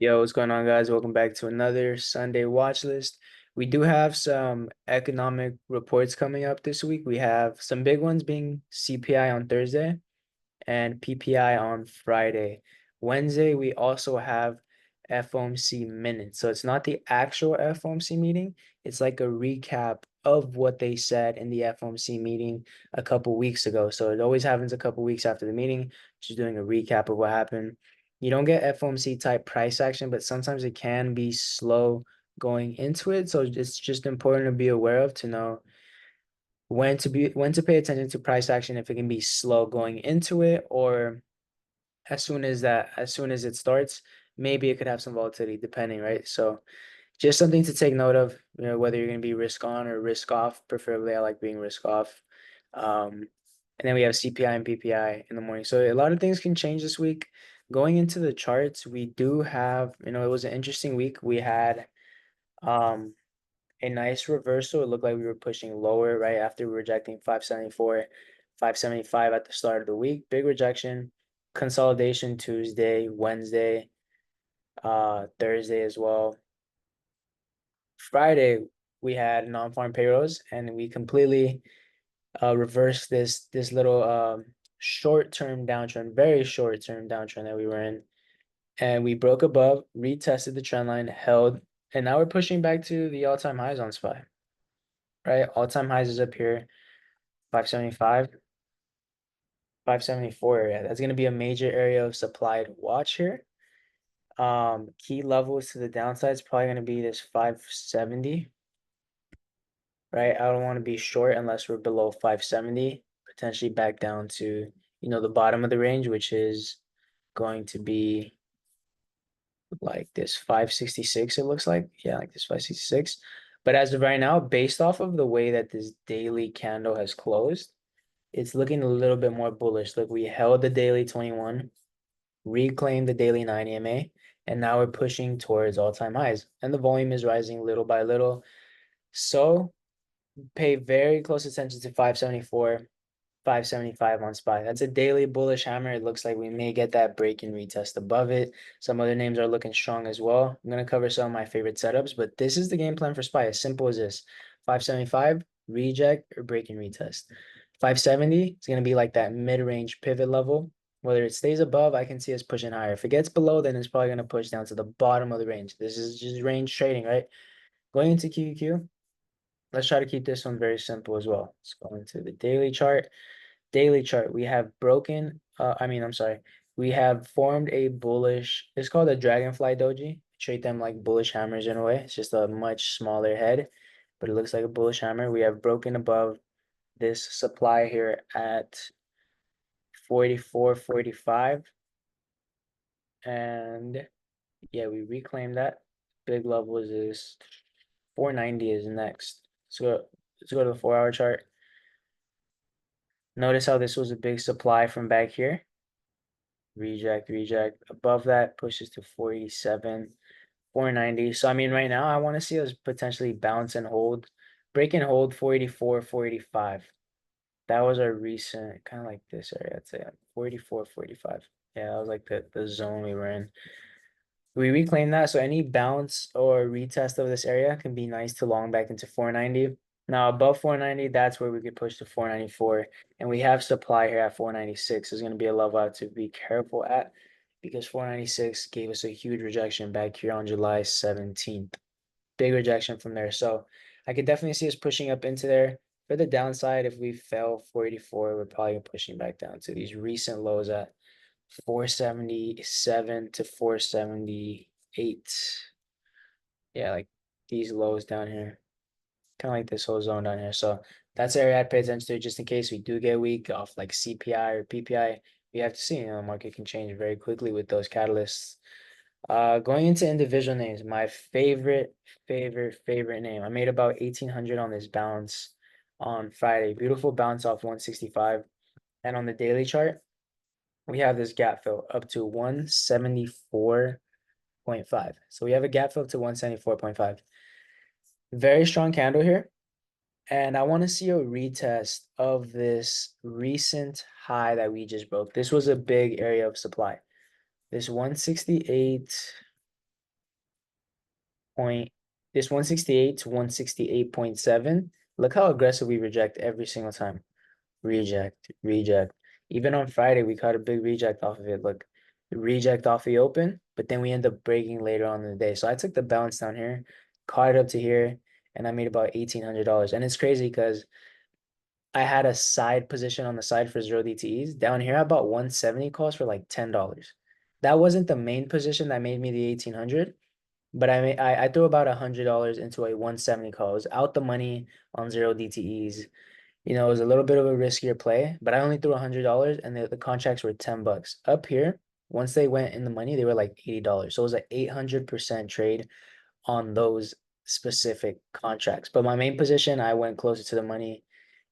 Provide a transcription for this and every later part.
Yo, what's going on, guys? Welcome back to another Sunday watch list. We do have some economic reports coming up this week. We have some big ones being CPI on Thursday and PPI on Friday. Wednesday, we also have FOMC minutes. So it's not the actual FOMC meeting, it's like a recap of what they said in the FOMC meeting a couple weeks ago. So it always happens a couple weeks after the meeting, just doing a recap of what happened. You don't get FOMC type price action, but sometimes it can be slow going into it. So it's just important to be aware of to know when to pay attention to price action if it can be slow going into it, or as soon as it starts, maybe it could have some volatility depending, right? So just something to take note of, whether you're going to be risk on or risk off. Preferably, I like being risk off. And then we have CPI and PPI in the morning. So a lot of things can change this week. Going into the charts, we do have, it was an interesting week. We had um a nice reversal. It looked like we were pushing lower right after rejecting 574, 575 at the start of the week. Big rejection, consolidation Tuesday, Wednesday, Thursday as well. Friday, we had non-farm payrolls, and we completely reversed this little short-term downtrend, very short-term downtrend that we were in. And we broke above, retested the trend line, held, and now we're pushing back to the all-time highs on SPY, right? All-time highs is up here, 575, 574 area. That's going to be a major area of supply to watch here. Key levels to the downside is probably going to be this 570, right? I don't want to be short unless we're below 570, potentially back down to, the bottom of the range, which is going to be like this 566, it looks like. Yeah, like this 566. But as of right now, based off of the way that this daily candle has closed, it's looking a little bit more bullish. Look, we held the daily 21, reclaimed the daily 9 EMA, and now we're pushing towards all-time highs. And the volume is rising little by little. So pay very close attention to 574, 575 on SPY. That's a daily bullish hammer. It looks like we may get that break and retest above it. Some other names are looking strong as well. I'm going to cover some of my favorite setups, but this is the game plan for SPY. As simple as this: 575, reject or break and retest. 570 is going to be like that mid-range pivot level. Whether it stays above, I can see us pushing higher. If it gets below, then it's probably going to push down to the bottom of the range. This is just range trading, right? Going into QQQ, let's try to keep this one very simple as well. Let's go into the daily chart. Daily chart, we have broken, I'm sorry, we have formed a bullish, it's called a dragonfly doji. Treat them like bullish hammers in a way. It's just a much smaller head, but it looks like a bullish hammer. We have broken above this supply here at 44, 45. And yeah, we reclaimed that. Big level is this 490 is next. Let's go to the 4-hour chart. Notice how this was a big supply from back here. Reject, reject. Above that pushes to 487, 490. So, I mean, right now, I want to see us potentially bounce and hold, break and hold 484, 485. That was our recent, kind of like this area, I'd say, like 44, 45. Yeah, that was like the zone we were in. We reclaim that, so any bounce or retest of this area can be nice to long back into 490. Now above 490, that's where we could push to 494, and we have supply here at 496. Is going to be a level I have to be careful at because 496 gave us a huge rejection back here on July 17th. Big rejection from there, so I could definitely see us pushing up into there. For the downside, if we fell 484, we're probably pushing back down to these recent lows at 477 to 478. Yeah, like these lows down here, kind of like this whole zone down here. So that's the area I'd pay attention to just in case we do get weak off like CPI or PPI. We have to see, the market can change very quickly with those catalysts. Going into individual names, my favorite name. I made about 1,800 on this bounce on Friday. Beautiful bounce off 165. And on the daily chart, we have this gap fill up to 174.5. So we have a gap fill to 174.5. Very strong candle here. And I want to see a retest of this recent high that we just broke. This was a big area of supply. This 168. this 168 to 168.7. Look how aggressive we reject every single time. Reject, reject. Even on Friday, we caught a big reject off of it. Look, reject off the open, but then we end up breaking later on in the day. So I took the bounce down here, caught it up to here, and I made about $1,800. And it's crazy because I had a side position on the side for 0 DTEs. Down here, I bought 170 calls for like $10. That wasn't the main position that made me the 1,800, but I threw about $100 into a 170 call. It was out the money on 0 DTEs. You know, it was a little bit of a riskier play, but I only threw $100 and the contracts were $10. Up here, once they went in the money, they were like $80. So it was an 800% trade on those specific contracts. But my main position, I went closer to the money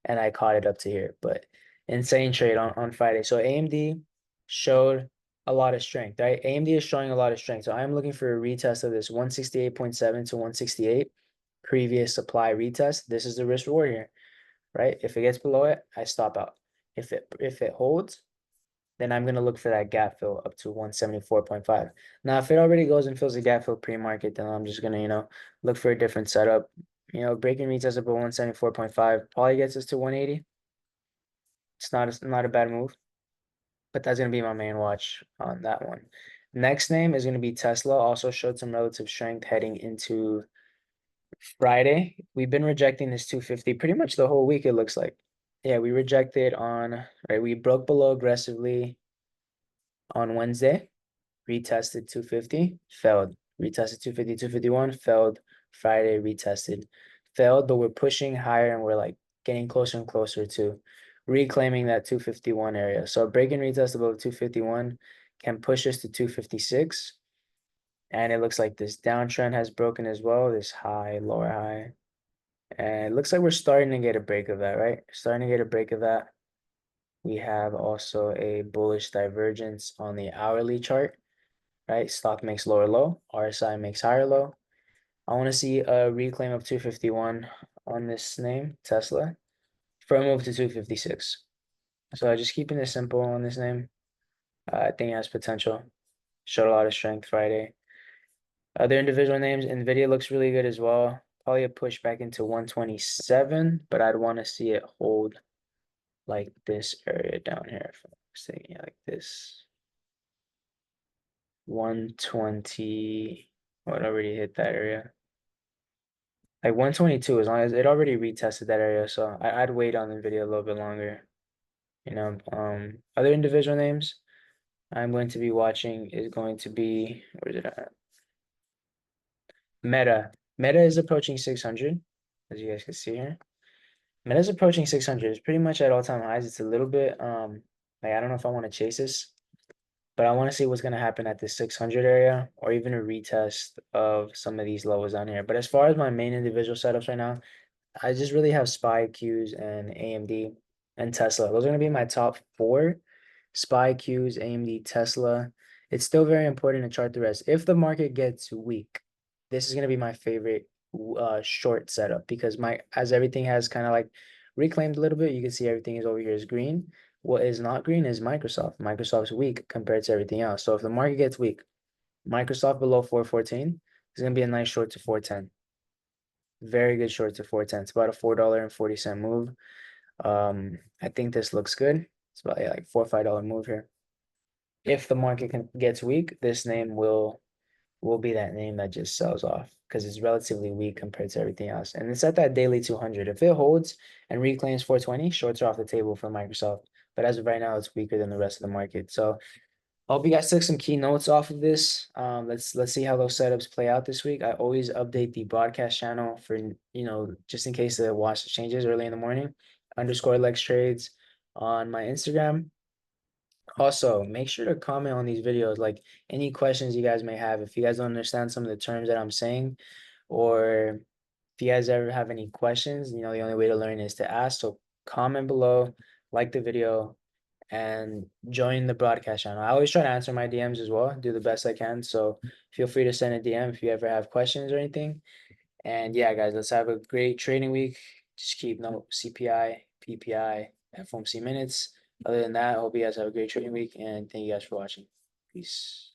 and I caught it up to here. But insane trade on Friday. So AMD showed a lot of strength, right? AMD is showing a lot of strength. So I'm looking for a retest of this 168.7 to 168 previous supply retest. This is the risk reward here, right? If it gets below it, I stop out. If it holds, then I'm gonna look for that gap fill up to 174.5. Now, if it already goes and fills a gap fill pre-market, then I'm just gonna, look for a different setup. Breaking retest above 174.5 probably gets us to 180. It's not a bad move, but that's gonna be my main watch on that one. Next name is gonna be Tesla. Also showed some relative strength heading into Friday. We've been rejecting this 250 pretty much the whole week, it looks like. Yeah, we rejected right, we broke below aggressively on Wednesday, retested 250, failed. Retested 250, 251, failed. Friday, retested, failed, but we're pushing higher and we're like getting closer and closer to reclaiming that 251 area. So breaking retest above 251 can push us to 256. And it looks like this downtrend has broken as well, this high, lower high. And it looks like we're starting to get a break of that, right? Starting to get a break of that. We have also a bullish divergence on the hourly chart, right? Stock makes lower low, RSI makes higher low. I want to see a reclaim of 251 on this name, Tesla, for a move to 256. So just keeping it simple on this name. I think it has potential. Showed a lot of strength Friday. Other individual names, NVIDIA looks really good as well. Probably a push back into 127, but I'd want to see it hold like this area down here. If I'm saying like this. 120. Oh, it already hit that area. Like 122, as long as it already retested that area. So I'd wait on NVIDIA a little bit longer. Other individual names I'm going to be watching is going to be, where is it at? Meta. Meta is approaching 600, as you guys can see here. Meta's approaching 600. It's pretty much at all-time highs. It's a little bit, like, I don't know if I want to chase this, but I want to see what's going to happen at the 600 area or even a retest of some of these levels down here. But as far as my main individual setups right now, I just really have SPY Qs and AMD and Tesla. Those are going to be my top four. SPY Qs, AMD, Tesla. It's still very important to chart the rest. If the market gets weak, this is going to be my favorite short setup because as everything has kind of like reclaimed a little bit, you can see everything is over here is green. What is not green is Microsoft. Microsoft's weak compared to everything else. So if the market gets weak, Microsoft below 414 is going to be a nice short to 410. Very good short to 410. It's about a $4.40 move. I think this looks good. It's about like $4 or $5 move here. If the market gets weak, this name will be that name that just sells off because it's relatively weak compared to everything else. And it's at that daily 200. If it holds and reclaims 420, shorts are off the table for Microsoft. But as of right now, it's weaker than the rest of the market. So I hope you guys took some key notes off of this. Let's see how those setups play out this week. I always update the broadcast channel for just in case the watch changes early in the morning. _Lex Trades on my Instagram. Also, make sure to comment on these videos, like any questions you guys may have. If you guys don't understand some of the terms that I'm saying, or if you guys ever have any questions, the only way to learn is to ask. So comment below, like the video, and join the broadcast channel. I always try to answer my DMs as well, do the best I can. So feel free to send a DM if you ever have questions or anything. And yeah, guys, let's have a great trading week. Just keep no CPI, PPI, FOMC minutes. Other than that, I hope you guys have a great trading week and thank you guys for watching. Peace.